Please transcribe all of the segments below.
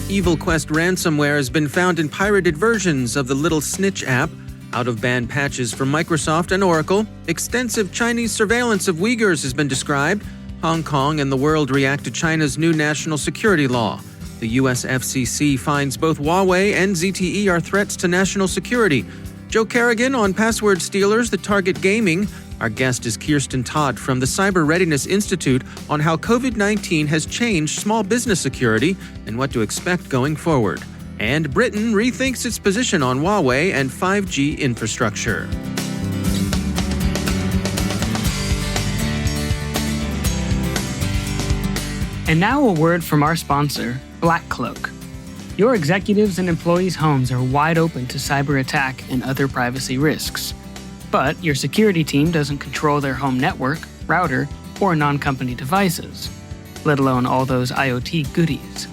EvilQuest ransomware has been found in pirated versions of the Little Snitch app, out-of-band patches from Microsoft and Oracle. Extensive Chinese surveillance of Uighurs has been described. Hong Kong and the world react to China's new national security law. The US FCC finds both Huawei and ZTE are threats to national security. Joe Carrigan on password stealers that target gaming. Our guest is Kiersten Todt from the Cyber Readiness Institute on how COVID-19 has changed small business security and what to expect going forward. And Britain rethinks its position on Huawei and 5G infrastructure. And now a word from our sponsor, BlackCloak. Your executives and employees' homes are wide open to cyber attack and other privacy risks. But your security team doesn't control their home network, router, or non-company devices, let alone all those IoT goodies.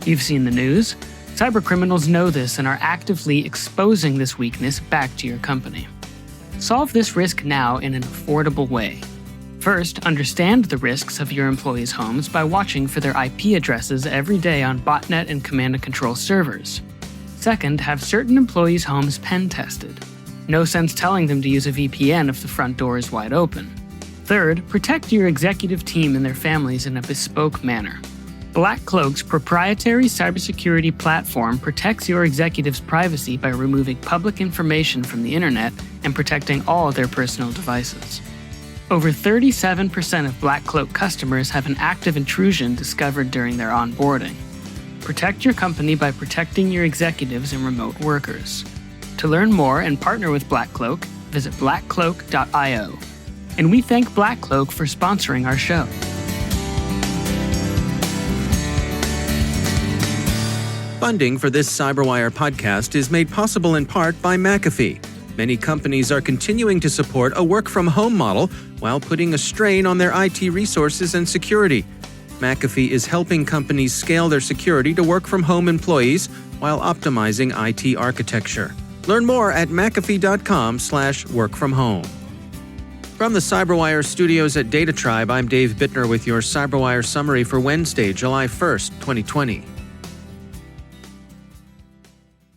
You've seen the news. Cybercriminals know this and are actively exposing this weakness back to your company. Solve this risk now in an affordable way. First, understand the risks of your employees' homes by watching for their IP addresses every day on botnet and command and control servers. Second, have certain employees' homes pen tested. No sense telling them to use a VPN if the front door is wide open. Third, protect your executive team and their families in a bespoke manner. BlackCloak's proprietary cybersecurity platform protects your executives' privacy by removing public information from the internet and protecting all their personal devices. Over 37% of BlackCloak customers have an active intrusion discovered during their onboarding. Protect your company by protecting your executives and remote workers. To learn more and partner with BlackCloak, visit blackcloak.io. And we thank BlackCloak for sponsoring our show. Funding for this CyberWire podcast is made possible in part by McAfee. Many companies are continuing to support a work-from-home model while putting a strain on their IT resources and security. McAfee is helping companies scale their security to work-from-home employees while optimizing IT architecture. Learn more at mcafee.com/workfromhome. From the CyberWire studios at Data Tribe, I'm Dave Bittner with your CyberWire summary for Wednesday, July 1st, 2020.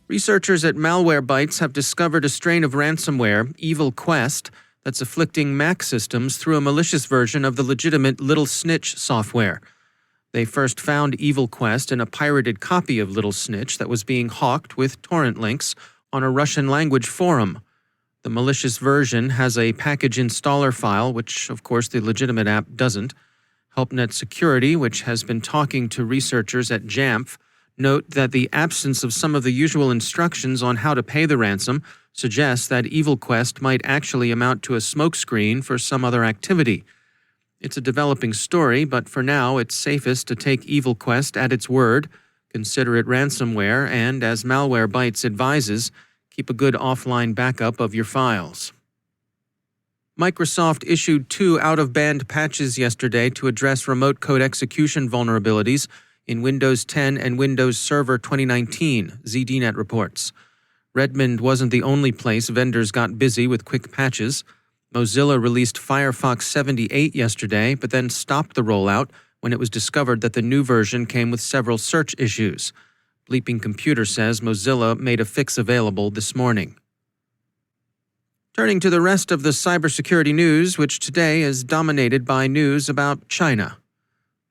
Researchers at Malwarebytes have discovered a strain of ransomware, EvilQuest, that's afflicting Mac systems through a malicious version of the legitimate Little Snitch software. They first found EvilQuest in a pirated copy of Little Snitch that was being hawked with torrent links on a Russian-language forum. The malicious version has a package installer file, which, of course, the legitimate app doesn't. HelpNet Security, which has been talking to researchers at Jamf, note that the absence of some of the usual instructions on how to pay the ransom suggests that EvilQuest might actually amount to a smokescreen for some other activity. It's a developing story, but for now it's safest to take EvilQuest at its word, consider it ransomware, and, as Malwarebytes advises, keep a good offline backup of your files. Microsoft issued 2 out-of-band patches yesterday to address remote code execution vulnerabilities in Windows 10 and Windows Server 2019, ZDNet reports. Redmond wasn't the only place vendors got busy with quick patches. Mozilla released Firefox 78 yesterday, but then stopped the rollout when it was discovered that the new version came with several search issues. Bleeping Computer says Mozilla made a fix available this morning. Turning to the rest of the cybersecurity news, which today is dominated by news about China.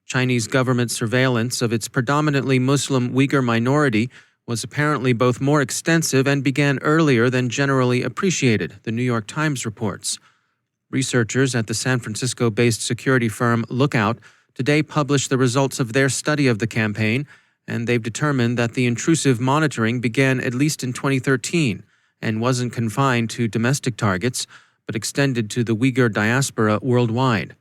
Chinese government surveillance of its predominantly Muslim Uyghur minority was apparently both more extensive and began earlier than generally appreciated, the New York Times reports. Researchers at the San Francisco-based security firm Lookout today published the results of their study of the campaign, and they've determined that the intrusive monitoring began at least in 2013 and wasn't confined to domestic targets, but extended to the Uyghur diaspora worldwide.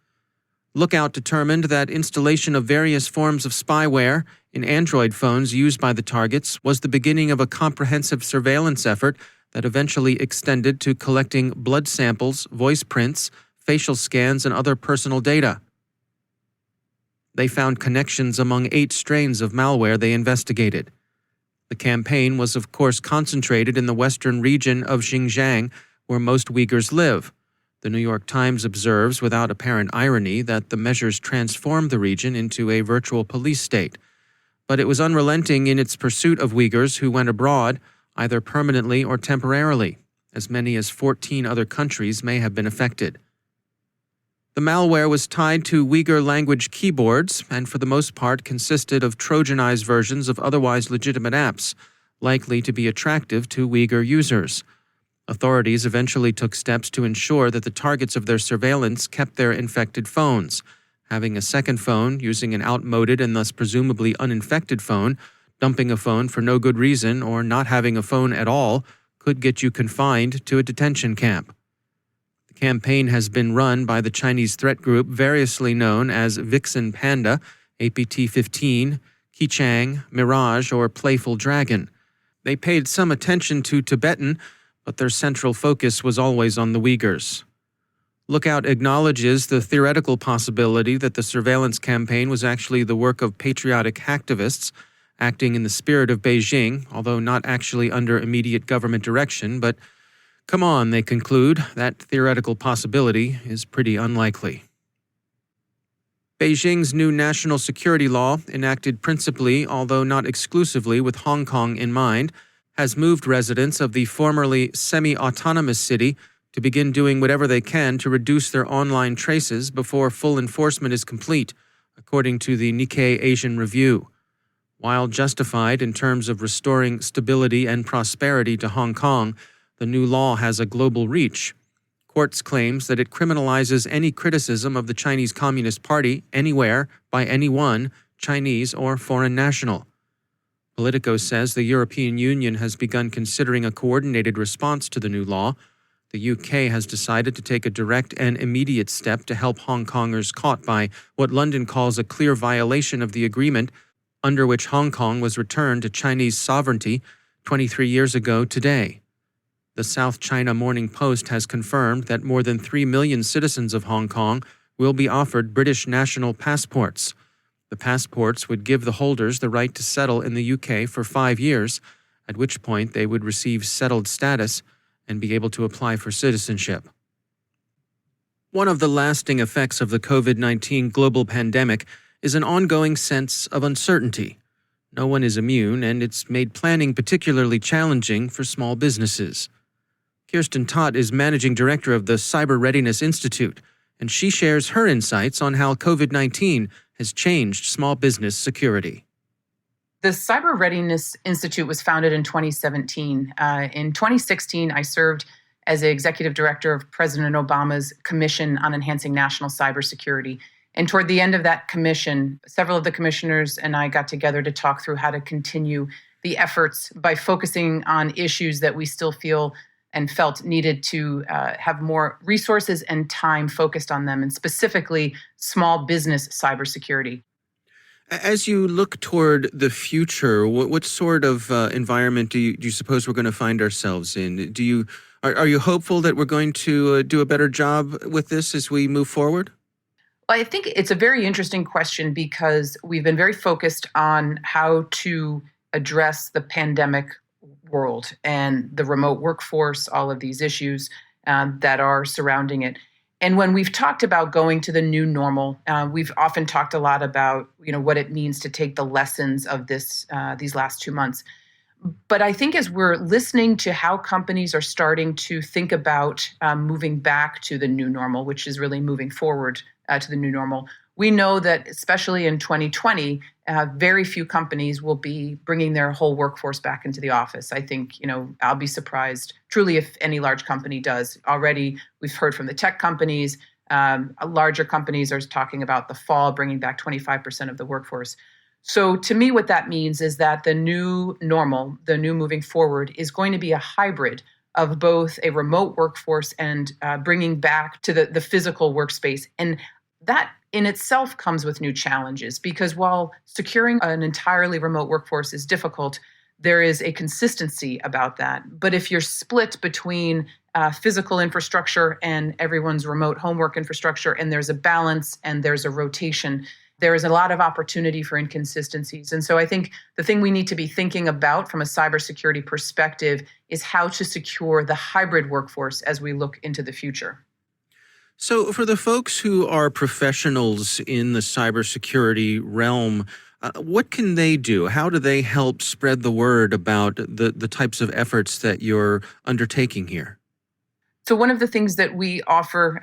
Lookout determined that installation of various forms of spyware in Android phones used by the targets was the beginning of a comprehensive surveillance effort that eventually extended to collecting blood samples, voice prints, facial scans, and other personal data. They found connections among 8 strains of malware they investigated. The campaign was, of course, concentrated in the western region of Xinjiang, where most Uyghurs live. The New York Times observes, without apparent irony, that the measures transformed the region into a virtual police state. but it was unrelenting in its pursuit of Uyghurs who went abroad, either permanently or temporarily. As many as 14 other countries may have been affected. The malware was tied to Uyghur language keyboards and for the most part consisted of Trojanized versions of otherwise legitimate apps, likely to be attractive to Uyghur users. Authorities eventually took steps to ensure that the targets of their surveillance kept their infected phones. Having a second phone using an outmoded and thus presumably uninfected phone, dumping a phone for no good reason, or not having a phone at all could get you confined to a detention camp. The campaign has been run by the Chinese threat group variously known as Vixen Panda, APT-15, Qichang, Mirage, or Playful Dragon. They paid some attention to Tibetan, but their central focus was always on the Uyghurs. Lookout acknowledges the theoretical possibility that the surveillance campaign was actually the work of patriotic hacktivists, acting in the spirit of Beijing, although not actually under immediate government direction, but come on, they conclude, that theoretical possibility is pretty unlikely. Beijing's new national security law, enacted principally, although not exclusively, with Hong Kong in mind, has moved residents of the formerly semi-autonomous city to begin doing whatever they can to reduce their online traces before full enforcement is complete, according to the Nikkei Asian Review. While justified in terms of restoring stability and prosperity to Hong Kong, the new law has a global reach. Quartz claims that it criminalizes any criticism of the Chinese Communist Party anywhere by anyone, Chinese or foreign national. Politico says the European Union has begun considering a coordinated response to the new law. The UK has decided to take a direct and immediate step to help Hong Kongers caught by what London calls a clear violation of the agreement under which Hong Kong was returned to Chinese sovereignty 23 years ago today. The South China Morning Post has confirmed that more than 3 million citizens of Hong Kong will be offered British national passports. The passports would give the holders the right to settle in the UK for 5 years, at which point they would receive settled status and be able to apply for citizenship. One of the lasting effects of the COVID-19 global pandemic is an ongoing sense of uncertainty. No one is immune, and it's made planning particularly challenging for small businesses. Kiersten Todt is managing director of the Cyber Readiness Institute, and she shares her insights on how COVID-19 has changed small business security. The Cyber Readiness Institute was founded in 2017. In 2016, I served as the executive director of President Obama's Commission on Enhancing National Cybersecurity. And toward the end of that commission, several of the commissioners and I got together to talk through how to continue the efforts by focusing on issues that we still feel and felt needed to have more resources and time focused on them, and specifically small business cybersecurity. As you look toward the future, what sort of environment do you suppose we're going to find ourselves in? Are you hopeful that we're going to do a better job with this as we move forward? Well, I think it's a very interesting question because we've been very focused on how to address the pandemic world and the remote workforce, all of these issues that are surrounding it. And when we've talked about going to the new normal, we've often talked a lot about what it means to take the lessons of these last 2 months. But I think as we're listening to how companies are starting to think about moving back to the new normal, which is really moving forward to the new normal, we know that especially in 2020, very few companies will be bringing their whole workforce back into the office. I think, I'll be surprised truly if any large company does. Already, we've heard from the tech companies, larger companies are talking about the fall, bringing back 25% of the workforce. So to me, what that means is that the new normal, the new moving forward, is going to be a hybrid of both a remote workforce and bringing back to the physical workspace. And that in itself comes with new challenges because while securing an entirely remote workforce is difficult, there is a consistency about that. But if you're split between physical infrastructure and everyone's remote homework infrastructure, and there's a balance and there's a rotation, there is a lot of opportunity for inconsistencies. And so I think the thing we need to be thinking about from a cybersecurity perspective is how to secure the hybrid workforce as we look into the future. So for the folks who are professionals in the cybersecurity realm, What can they do? How do they help spread the word about the types of efforts that you're undertaking here? So one of the things that we offer,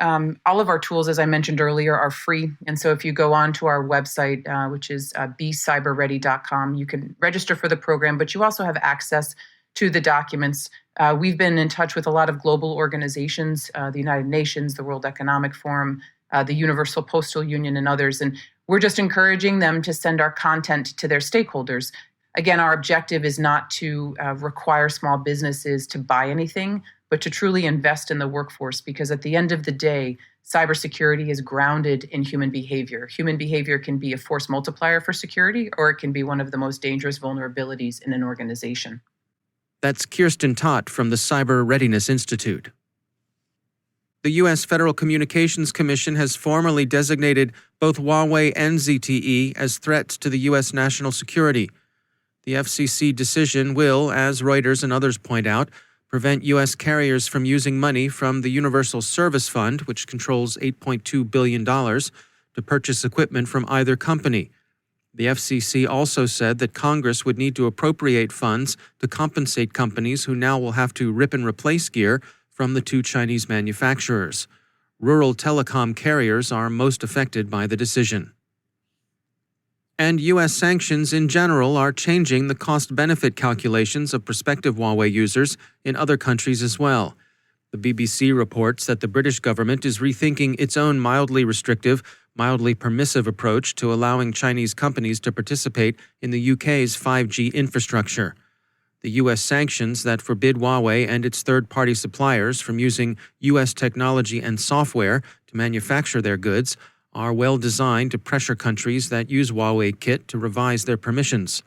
all of our tools, as I mentioned earlier, are free. And so if you go on to our website, which is becyberready.com, you can register for the program, but you also have access to the documents. We've been in touch with a lot of global organizations, the United Nations, the World Economic Forum, the Universal Postal Union, and others. And we're just encouraging them to send our content to their stakeholders. Again, our objective is not to require small businesses to buy anything, but to truly invest in the workforce, because at the end of the day, cybersecurity is grounded in human behavior. Human behavior can be a force multiplier for security, or it can be one of the most dangerous vulnerabilities in an organization. That's Kiersten Todt from the Cyber Readiness Institute. The US Federal Communications Commission has formally designated both Huawei and ZTE as threats to the US national security. The FCC decision will, as Reuters and others point out, prevent U.S. carriers from using money from the Universal Service Fund, which controls $8.2 billion, to purchase equipment from either company. The FCC also said that Congress would need to appropriate funds to compensate companies who now will have to rip and replace gear from the two Chinese manufacturers. Rural telecom carriers are most affected by the decision. And U.S. sanctions in general are changing the cost-benefit calculations of prospective Huawei users in other countries as well. The BBC reports that the British government is rethinking its own mildly restrictive, mildly permissive approach to allowing Chinese companies to participate in the UK's 5G infrastructure. The U.S. sanctions that forbid Huawei and its third-party suppliers from using U.S. technology and software to manufacture their goods are well designed to pressure countries that use Huawei kit to revise their permissions.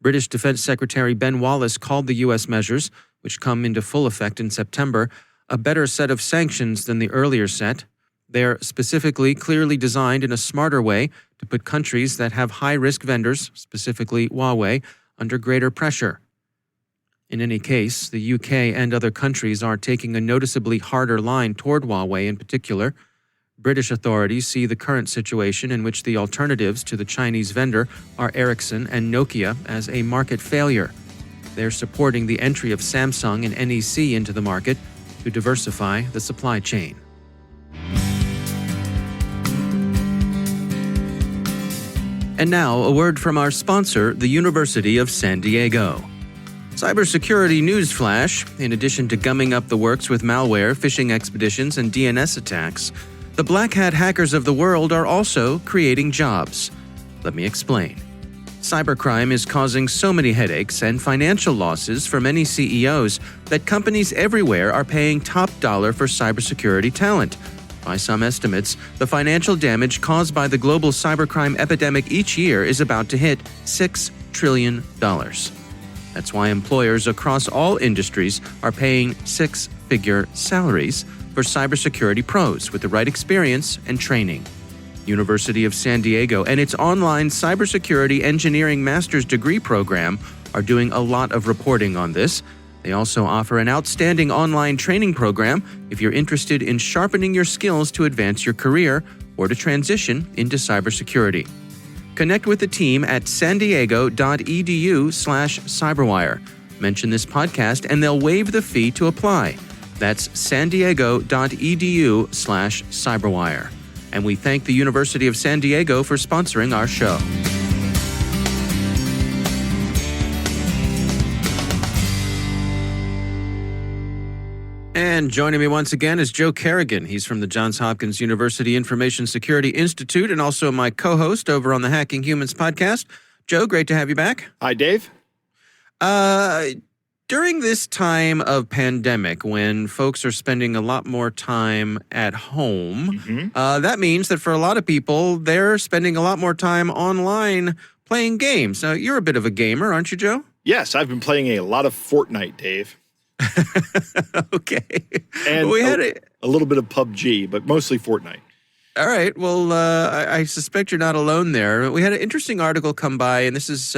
British Defense Secretary Ben Wallace called the U.S. measures, which come into full effect in September, a better set of sanctions than the earlier set. They're specifically clearly designed in a smarter way to put countries that have high-risk vendors, specifically Huawei, under greater pressure. In any case, the UK and other countries are taking a noticeably harder line toward Huawei in particular. British authorities see the current situation in which the alternatives to the Chinese vendor are Ericsson and Nokia as a market failure. They're supporting the entry of Samsung and NEC into the market to diversify the supply chain. And now, a word from our sponsor, the University of San Diego. Cybersecurity news flash: in addition to gumming up the works with malware, phishing expeditions, and DNS attacks, the black hat hackers of the world are also creating jobs. Let me explain. Cybercrime is causing so many headaches and financial losses for many CEOs that companies everywhere are paying top dollar for cybersecurity talent. By some estimates, the financial damage caused by the global cybercrime epidemic each year is about to hit $6 trillion. That's why employers across all industries are paying six-figure salaries for cybersecurity pros with the right experience and training. University of San Diego and its online cybersecurity engineering master's degree program are doing a lot of reporting on this. They also offer an outstanding online training program if you're interested in sharpening your skills to advance your career or to transition into cybersecurity. Connect with the team at sandiego.edu/cyberwire. Mention this podcast and they'll waive the fee to apply. That's sandiego.edu/cyberwire. And we thank the University of San Diego for sponsoring our show. And joining me once again is Joe Carrigan. He's from the Johns Hopkins University Information Security Institute and also my co-host over on the Hacking Humans podcast. Joe, great to have you back. Hi, Dave. During this time of pandemic, when folks are spending a lot more time at home, that means that for a lot of people, they're spending a lot more time online playing games. Now, you're a bit of a gamer, aren't you, Joe? Yes, I've been playing a lot of Fortnite, Dave. Okay. And we had a little bit of PUBG, but mostly Fortnite. All right. Well, I suspect you're not alone there. We had an interesting article come by, and this is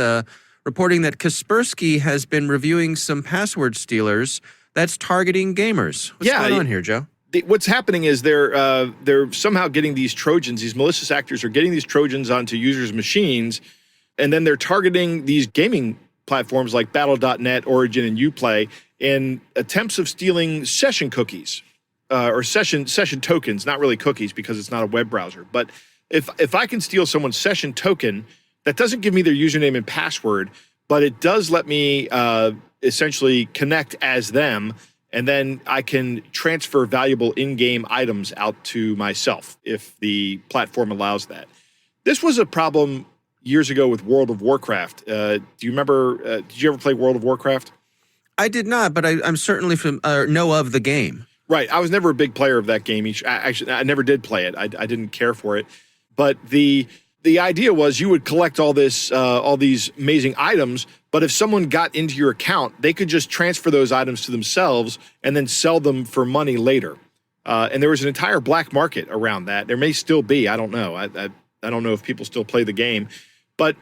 reporting that Kaspersky has been reviewing some password stealers that's targeting gamers. What's going on here, Joe? What's happening is they're somehow getting these Trojans, these malicious actors are getting these Trojans onto users' machines And then they're targeting these gaming platforms like Battle.net, Origin, and Uplay in attempts of stealing session cookies or session tokens, not really cookies because it's not a web browser. But if I can steal someone's session token, that doesn't give me their username and password, but it does let me essentially connect as them, and then I can transfer valuable in-game items out to myself if the platform allows that. This was a problem years ago with World of Warcraft. Do you remember, did you ever play World of Warcraft? I did not, but I'm certainly know of the game. Right. I was never a big player of that game. Actually, I never did play it. I didn't care for it. But the idea was you would collect all these amazing items, but if someone got into your account, they could just transfer those items to themselves and then sell them for money later. And there was an entire black market around that. There may still be. I don't know. I don't know if people still play the game. But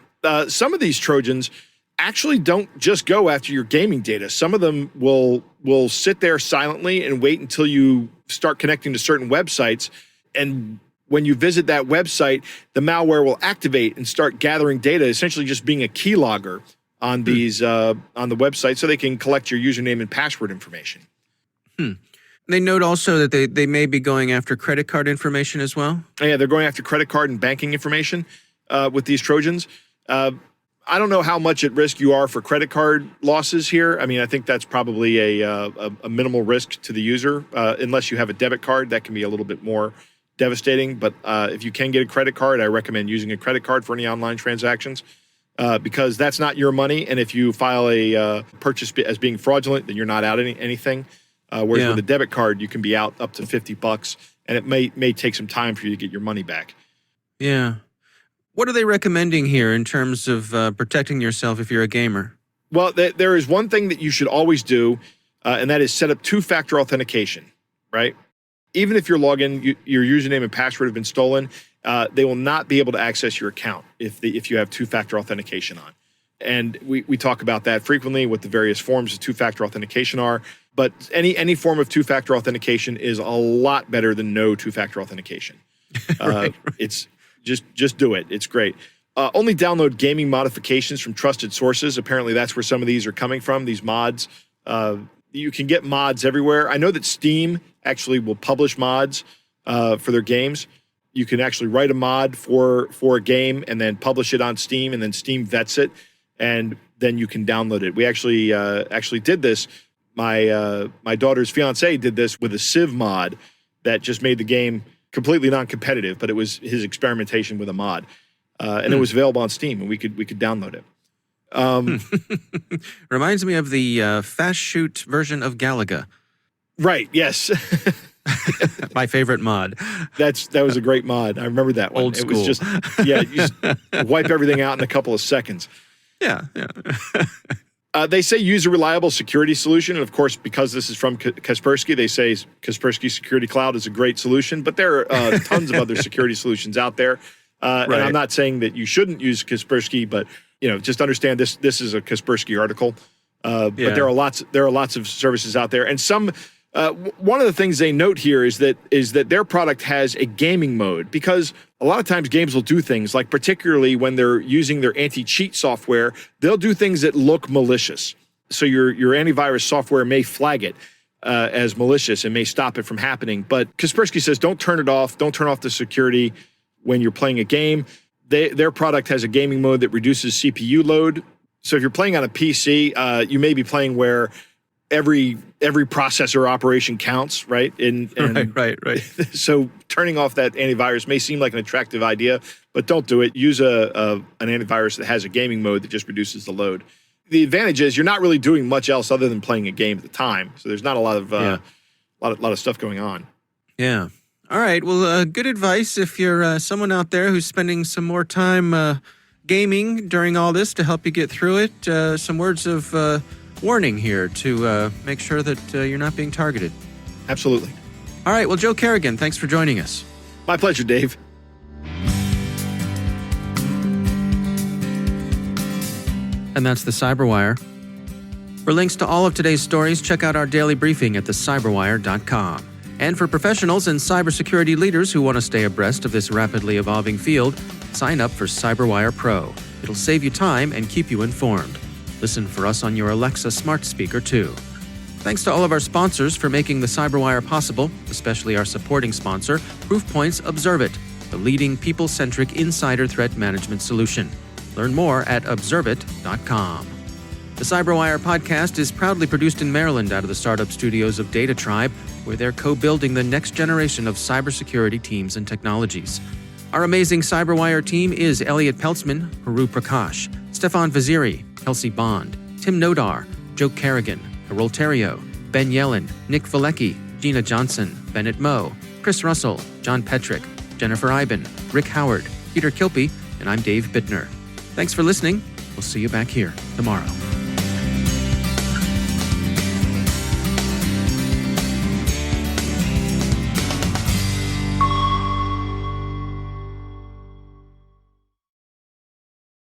some of these Trojans actually don't just go after your gaming data. Some of them will sit there silently and wait until you start connecting to certain websites. And when you visit that website, the malware will activate and start gathering data, essentially just being a keylogger on these on the website, so they can collect your username and password information. They note also that they may be going after credit card information as well. Yeah, they're going after credit card and banking information with these Trojans. I don't know how much at risk you are for credit card losses here. I mean, I think that's probably a minimal risk to the user, unless you have a debit card. That can be a little bit more devastating. But if you can get a credit card, I recommend using a credit card for any online transactions, because that's not your money. And if you file a purchase as being fraudulent, then you're not out anything. Whereas with a debit card, you can be out up to $50, and it may take some time for you to get your money back. Yeah. What are they recommending here in terms of protecting yourself if you're a gamer? Well, there is one thing that you should always do, and that is set up two-factor authentication, right? Even if your login, your username and password have been stolen, they will not be able to access your account if you have two-factor authentication on. And we talk about that frequently, what the various forms of two-factor authentication are. But any form of two-factor authentication is a lot better than no two-factor authentication. Right. It's just do it. It's great. Only download gaming modifications from trusted sources. Apparently, that's where some of these are coming from, these mods. You can get mods everywhere. I know that Steam actually will publish mods for their games. You can actually write a mod for a game and then publish it on Steam, and then Steam vets it, and then you can download it. We actually did this. My daughter's fiance did this with a Civ mod that just made the game completely non-competitive, but it was his experimentation with a mod, and it was available on Steam, and we could download it. Reminds me of the fast shoot version of Galaga. Right? Yes. My favorite mod. That was a great mod. I remember that one. Old school. It was just you just wipe everything out in a couple of seconds. Yeah. They say use a reliable security solution. And of course, because this is from Kaspersky, they say Kaspersky Security Cloud is a great solution, but there are tons of other security solutions out there. And I'm not saying that you shouldn't use Kaspersky, but just understand this is a Kaspersky article. But there are lots of services out there. And some one of the things they note here is that their product has a gaming mode, because a lot of times games will do things like, particularly when they're using their anti-cheat software, they'll do things that look malicious. So your antivirus software may flag it as malicious and may stop it from happening. But Kaspersky says don't turn it off. Don't turn off the security when you're playing a game. Their product has a gaming mode that reduces CPU load. So if you're playing on a PC, you may be playing where every processor operation counts, right? Right. So turning off that antivirus may seem like an attractive idea, but don't do it. Use an antivirus that has a gaming mode that just reduces the load. The advantage is you're not really doing much else other than playing a game at the time. So there's not a lot of stuff going on. Yeah. All right. Well, good advice if you're someone out there who's spending some more time gaming during all this to help you get through it. Some words of warning here to make sure that you're not being targeted. Absolutely. All right. Well, Joe Carrigan, thanks for joining us. My pleasure, Dave. And that's the CyberWire. For links to all of today's stories, check out our daily briefing at thecyberwire.com. And for professionals and cybersecurity leaders who want to stay abreast of this rapidly evolving field, sign up for CyberWire Pro. It'll save you time and keep you informed. Listen for us on your Alexa smart speaker, too. Thanks to all of our sponsors for making the CyberWire possible, especially our supporting sponsor, Proofpoint's Observe It, the leading people-centric insider threat management solution. Learn more at observeit.com. The CyberWire podcast is proudly produced in Maryland out of the startup studios of Data Tribe, where they're co-building the next generation of cybersecurity teams and technologies. Our amazing CyberWire team is Elliot Peltzman, Haru Prakash, Stefan Vaziri, Kelsey Bond, Tim Nodar, Joe Carrigan, Carol Terrio, Ben Yellen, Nick Valecki, Gina Johnson, Bennett Moe, Chris Russell, John Petrick, Jennifer Iben, Rick Howard, Peter Kilpie, and I'm Dave Bittner. Thanks for listening. We'll see you back here tomorrow.